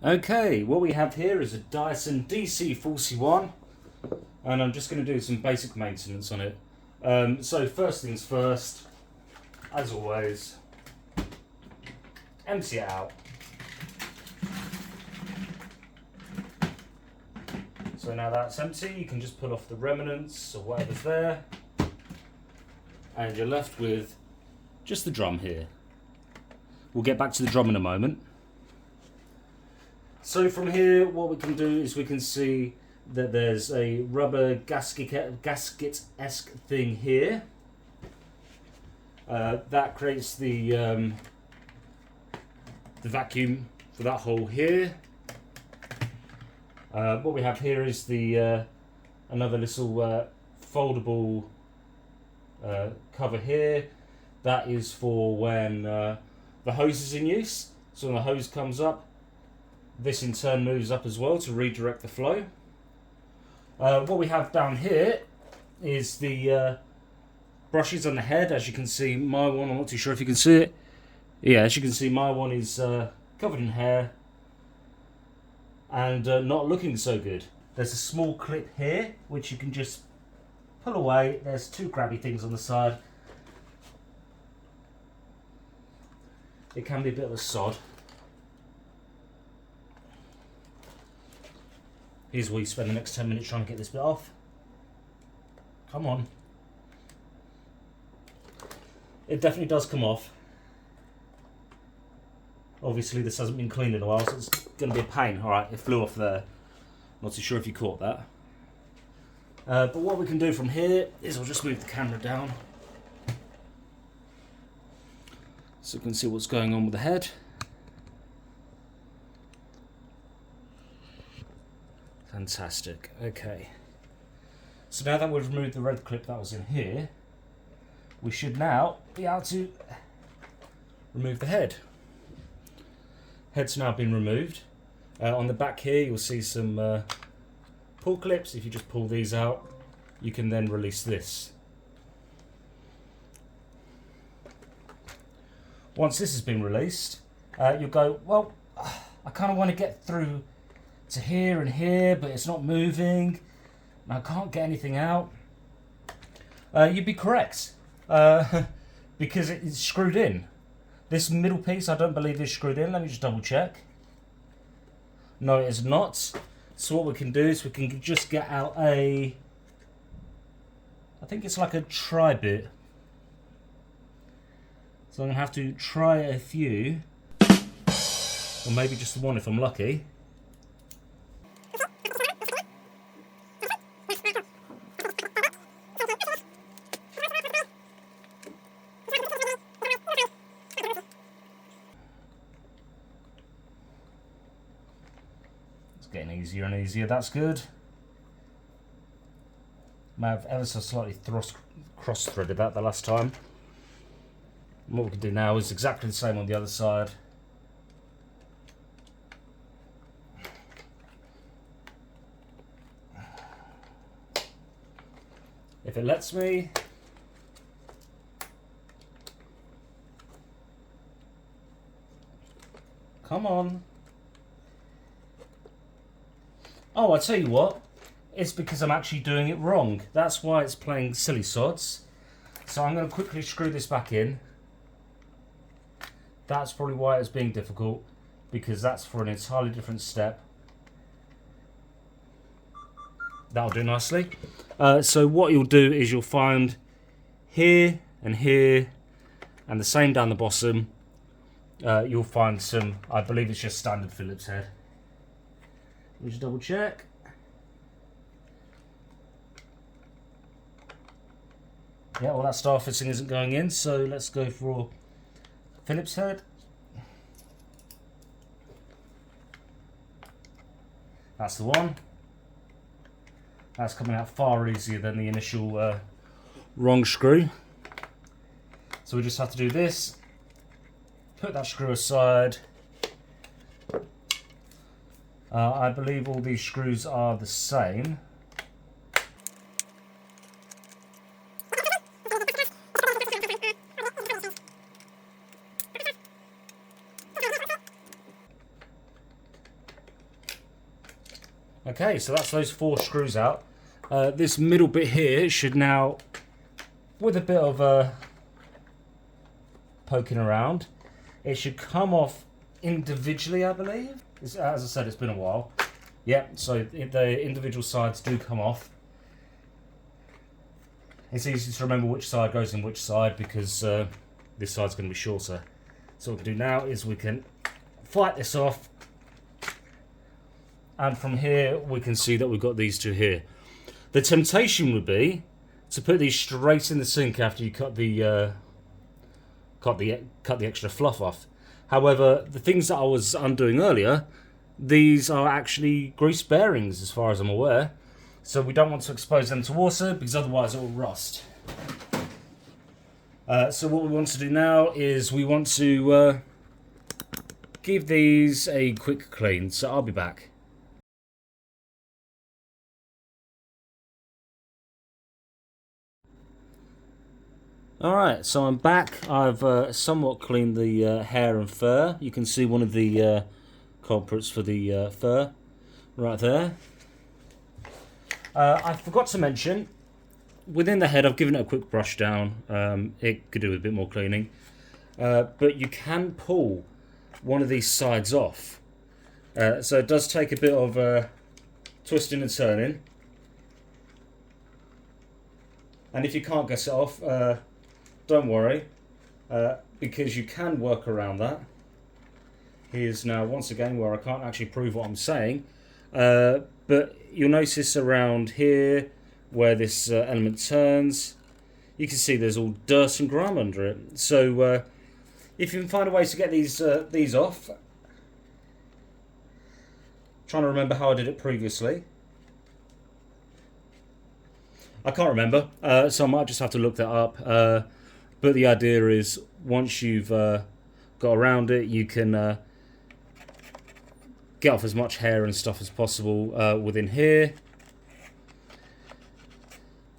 Okay, what we have here is a Dyson DC41, and I'm just going to do some basic maintenance on it. So first things first, as always, empty it out. So now that's empty, you can just pull off the remnants or whatever's there, and you're left with just the drum here. We'll get back to the drum in a moment. So from here, what we can do is we can see that there's a rubber gasket-esque thing here. That creates the vacuum for that hole here. What we have here is the another little foldable cover here. That is for when the hose is in use. So when the hose comes up, this in turn moves up as well to redirect the flow. What we have down here is the brushes on the head. As you can see, my one, I'm not too sure if you can see it. Yeah, as you can see, my one is covered in hair and not looking so good. There's a small clip here which you can just pull away. There's two grabby things on the side. It can be a bit of a sod. Here's where you spend the next 10 minutes trying to get this bit off. Come on. It definitely does come off. Obviously this hasn't been cleaned in a while, so it's going to be a pain. Alright, it flew off there. Not too sure if you caught that. But what we can do from here is I'll just move the camera down so you can see what's going on with the head. Fantastic. Okay. So now that we've removed the red clip that was in here, we should now be able to remove the head. Head's now been removed. On the back here you'll see some pull clips. If you just pull these out, you can then release this. Once this has been released, you'll go, well, I kind of want to get through to here and here, but it's not moving, and I can't get anything out. You'd be correct, because it's screwed in. This middle piece, I don't believe is screwed in. Let me just double check. No, it is not. So what we can do is we can just get out I think it's like a try bit. So I'm going to have to try a few, or maybe just the one if I'm lucky. Getting easier and easier, that's good. May have ever so slightly cross-threaded that the last time. And what we can do now is exactly the same on the other side. If it lets me. Come on. Oh, I tell you what, it's because I'm actually doing it wrong. That's why it's playing silly sods. So I'm going to quickly screw this back in. That's probably why it's being difficult, because that's for an entirely different step. That'll do nicely. So what you'll do is you'll find here and here, and the same down the bottom, you'll find some, I believe it's just standard Phillips head. Let me just double check. Yeah, well that star fitting isn't going in, so let's go for Phillips head. That's the one. That's coming out far easier than the initial wrong screw. So we just have to do this. Put that screw aside. I believe all these screws are the same. Okay, so that's those 4 screws out. This middle bit here should now, with a bit of poking around, it should come off individually, I believe. As I said, it's been a while. Yeah, so the individual sides do come off. It's easy to remember which side goes in which side because this side's going to be shorter. So what we can do now is we can fight this off, and from here we can see that we've got these 2 here. The temptation would be to put these straight in the sink after you cut the extra fluff off. However, the things that I was undoing earlier, these are actually grease bearings as far as I'm aware. So we don't want to expose them to water because otherwise it will rust. So what we want to do now is we want to give these a quick clean. So I'll be back. Alright, so I'm back. I've somewhat cleaned the hair and fur. You can see one of the culprits for the fur right there. I forgot to mention, within the head I've given it a quick brush down. It could do with a bit more cleaning. But you can pull one of these sides off. So it does take a bit of twisting and turning. And if you can't get it off, don't worry, because you can work around that. Here's now once again where I can't actually prove what I'm saying, but you'll notice around here where this element turns, you can see there's all dirt and grime under it. So if you can find a way to get these off, trying to remember how I did it previously. I can't remember, so I might just have to look that up. But the idea is, once you've got around it, you can get off as much hair and stuff as possible within here,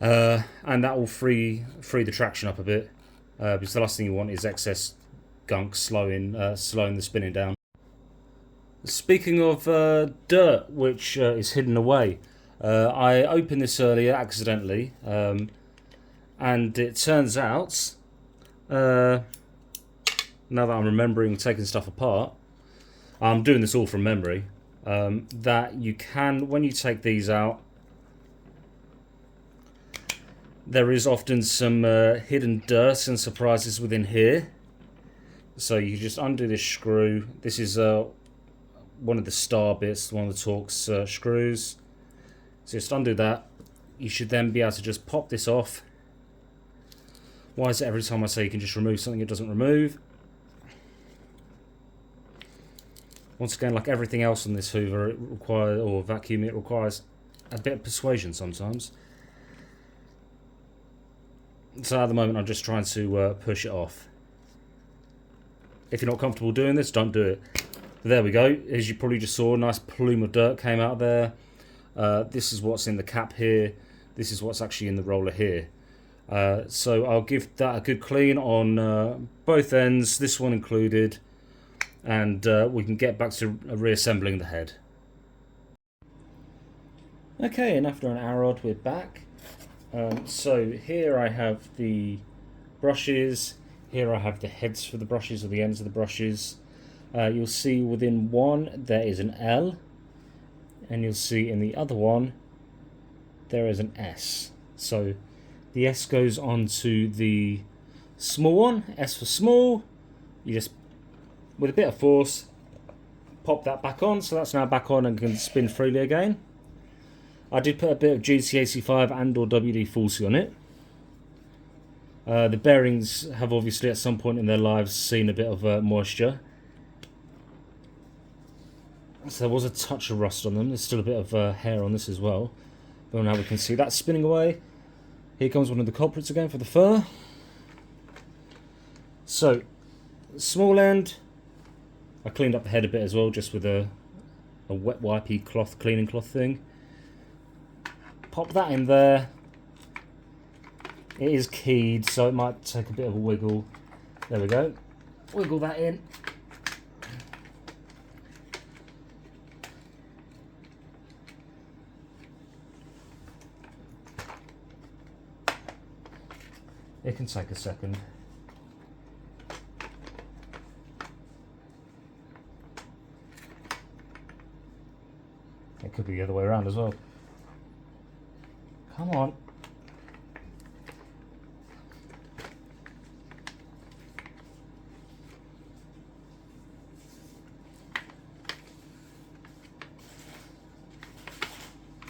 and that will free the traction up a bit. Because the last thing you want is excess gunk slowing the spinning down. Speaking of dirt, which is hidden away, I opened this earlier accidentally, and it turns out, now that I'm remembering taking stuff apart, I'm doing this all from memory, that you can, when you take these out, there is often some hidden dirt and surprises within here. So you just undo this screw. This is one of the star bits, one of the Torx screws. So just undo that. You should then be able to just pop this off. Why is it every time I say you can just remove something, it doesn't remove? Once again, like everything else on this Hoover, it requires, or vacuum, it requires a bit of persuasion sometimes. So at the moment, I'm just trying to push it off. If you're not comfortable doing this, don't do it. But there we go. As you probably just saw, a nice plume of dirt came out there. This is what's in the cap here. This is what's actually in the roller here. So I'll give that a good clean on both ends, this one included, and we can get back to reassembling the head. Okay, and after an hour odd, we're back. So here I have the brushes, here I have the heads for the brushes, or the ends of the brushes. You'll see within one there is an L, and you'll see in the other one there is an S. So the S goes on to the small one, S for small. You just, with a bit of force, pop that back on, so that's now back on and can spin freely again. I did put a bit of GT85 and or WD-40 on it. The bearings have obviously at some point in their lives seen a bit of moisture. So there was a touch of rust on them. There's still a bit of hair on this as well. But now we can see that spinning away. Here comes one of the culprits again for the fur. So, small end. I cleaned up the head a bit as well, just with a wet wipey cloth, cleaning cloth thing. Pop that in there. It is keyed, so it might take a bit of a wiggle. There we go. Wiggle that in. It can take a second. It could be the other way around as well. Come on.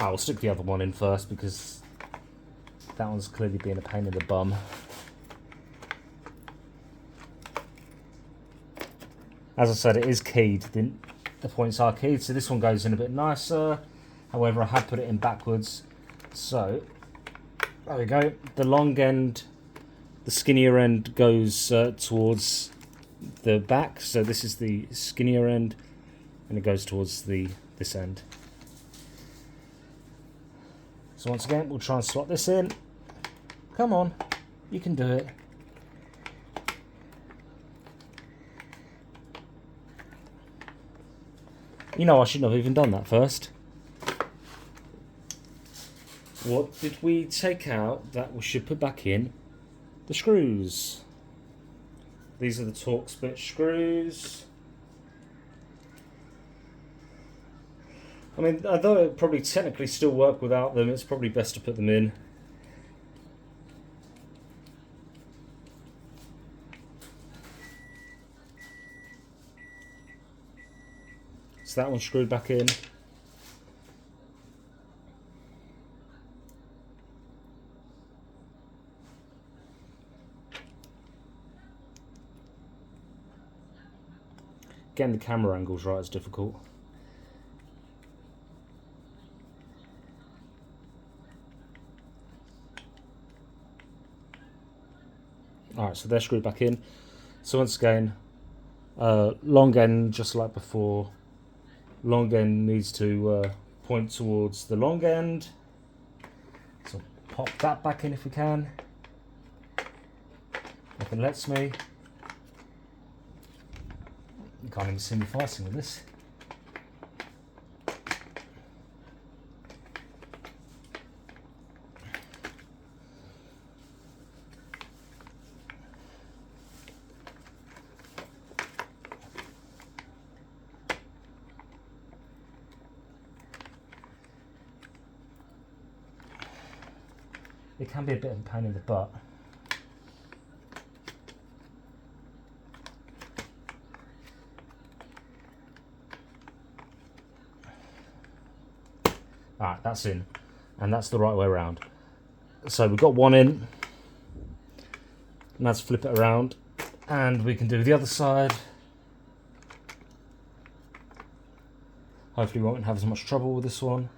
I'll stick the other one in first because that one's clearly being a pain in the bum. As I said, it is keyed. The points are keyed, so this one goes in a bit nicer. However, I have put it in backwards. So, there we go. The long end, the skinnier end goes towards the back. So this is the skinnier end, and it goes towards this end. So once again, we'll try and slot this in. Come on, you can do it. You know, I shouldn't have even done that first. What did we take out that we should put back in? The screws. These are the torque split screws. I mean, although it probably technically still work without them, it's probably best to put them in. So that one's screwed back in. Getting the camera angles right is difficult. Alright, so they're screwed back in. So once again, long end, just like before, long end needs to point towards the long end. So pop that back in if we can. If it lets me. You can't even see me fighting with this. It can be a bit of a pain in the butt. Alright, that's in. And that's the right way around. So we've got one in. Now let's flip it around. And we can do the other side. Hopefully we won't have as much trouble with this one.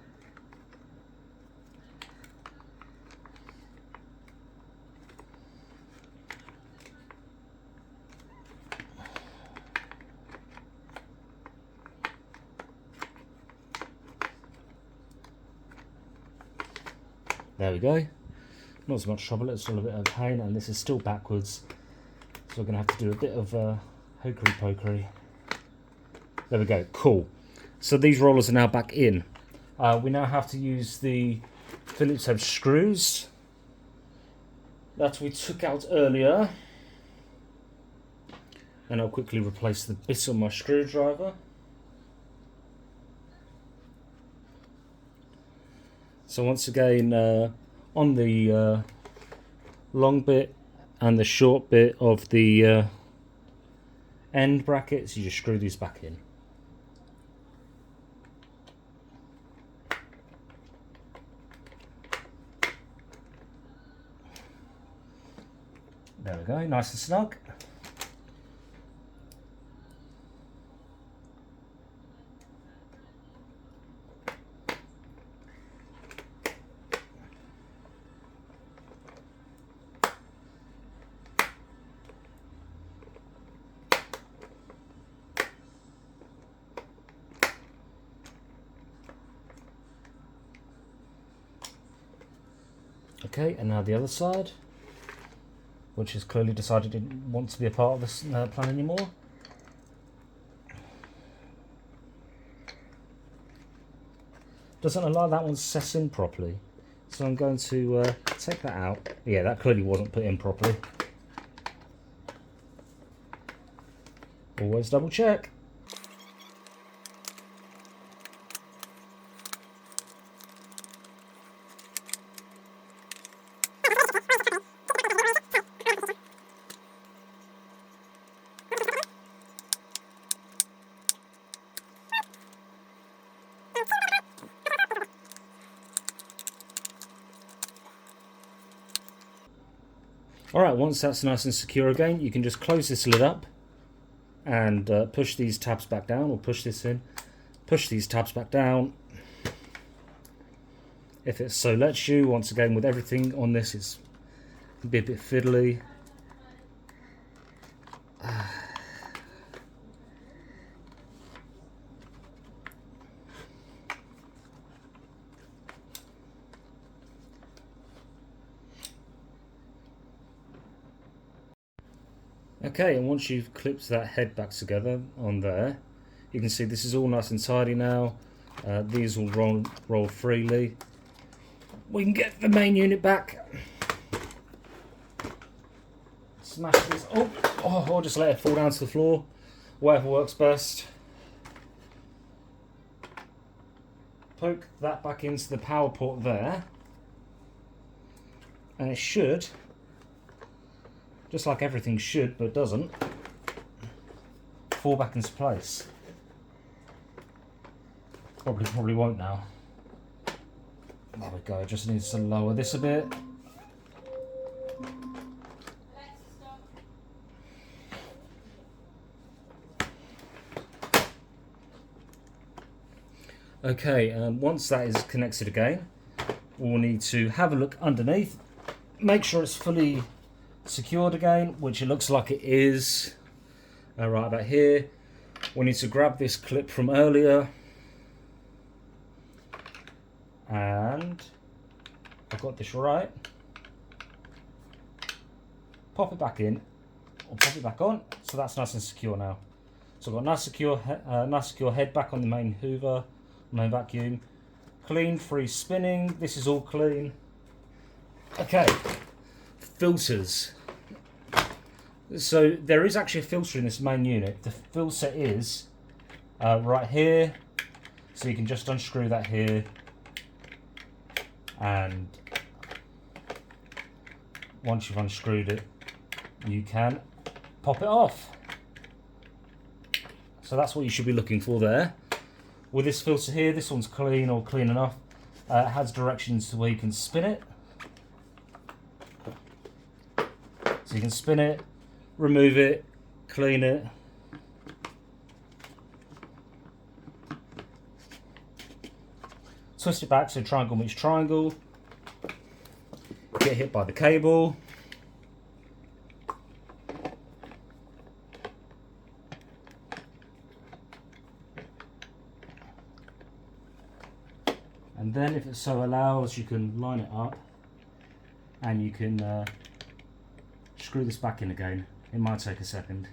There we go. Not as much trouble, it's still a bit of a pain, and this is still backwards. So we're going to have to do a bit of hokery pokery. There we go, cool. So these rollers are now back in. We now have to use the Phillips head screws that we took out earlier. And I'll quickly replace the bit on my screwdriver. So once again, on the long bit and the short bit of the end brackets, you just screw these back in. There we go, nice and snug. Okay, and now the other side, which has clearly decided it didn't want to be a part of this plan anymore. Doesn't allow that one set in properly. It's So I'm going to take that out. Yeah, that clearly wasn't put in properly. Always double check. Alright, once that's nice and secure again, you can just close this lid up and push these tabs back down, or push this in, push these tabs back down. If it so lets you, once again with everything on this, it's a bit fiddly. Okay, and once you've clipped that head back together on there, you can see this is all nice and tidy now. These will roll freely. We can get the main unit back. Smash this. Or just let it fall down to the floor. Whatever works best. Poke that back into the power port there. And it should, just like everything should, but doesn't, fall back into place. Probably won't now. There we go, just needs to lower this a bit. Okay, once that is connected again, we'll need to have a look underneath, make sure it's fully secured again, which it looks like it is. Right about here, we need to grab this clip from earlier, and I've got this right. Pop it back in, or pop it back on, so that's nice and secure now. So I've got nice secure head back on the main Hoover, main vacuum. Clean, free spinning. This is all clean. Okay, filters. So there is actually a filter in this main unit. The filter is right here. So you can just unscrew that here, and once you've unscrewed it, you can pop it off. So that's what you should be looking for there. With this filter here, this one's clean, or clean enough. It has directions to where you can spin it. So you can spin it, remove it, clean it. Twist it back so triangle meets triangle. Get hit by the cable. And then if it so allows, you can line it up and you can screw this back in again. It might take a second.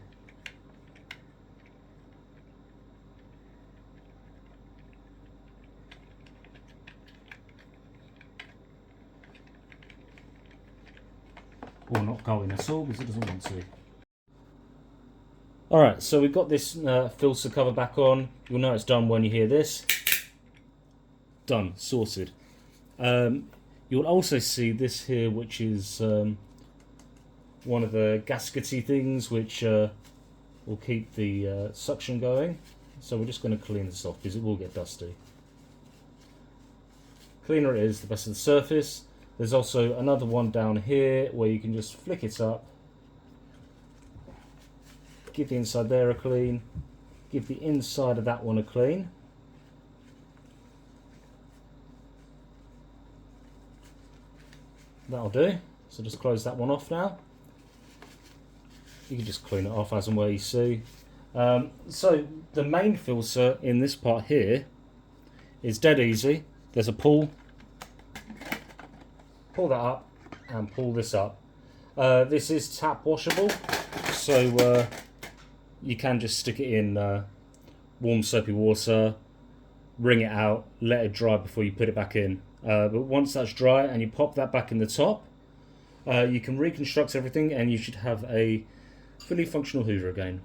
Or not going at all because it doesn't want to. Alright, so we've got this filter cover back on. You'll know it's done when you hear this. Done, sorted. You'll also see this here, which is one of the gaskety things which will keep the suction going. So we're just going to clean this off because it will get dusty. Cleaner it is, the better the surface. There's also another one down here where you can just flick it up, give the inside there a clean, give the inside of that one a clean. That'll do. So just close that one off now. You can just clean it off as and where you see. So the main filter in this part here is dead easy. There's a pull. Pull that up and pull this up. This is tap washable, so you can just stick it in warm soapy water, wring it out, let it dry before you put it back in. But once that's dry and you pop that back in the top, you can reconstruct everything and you should have a fully functional Hoover again.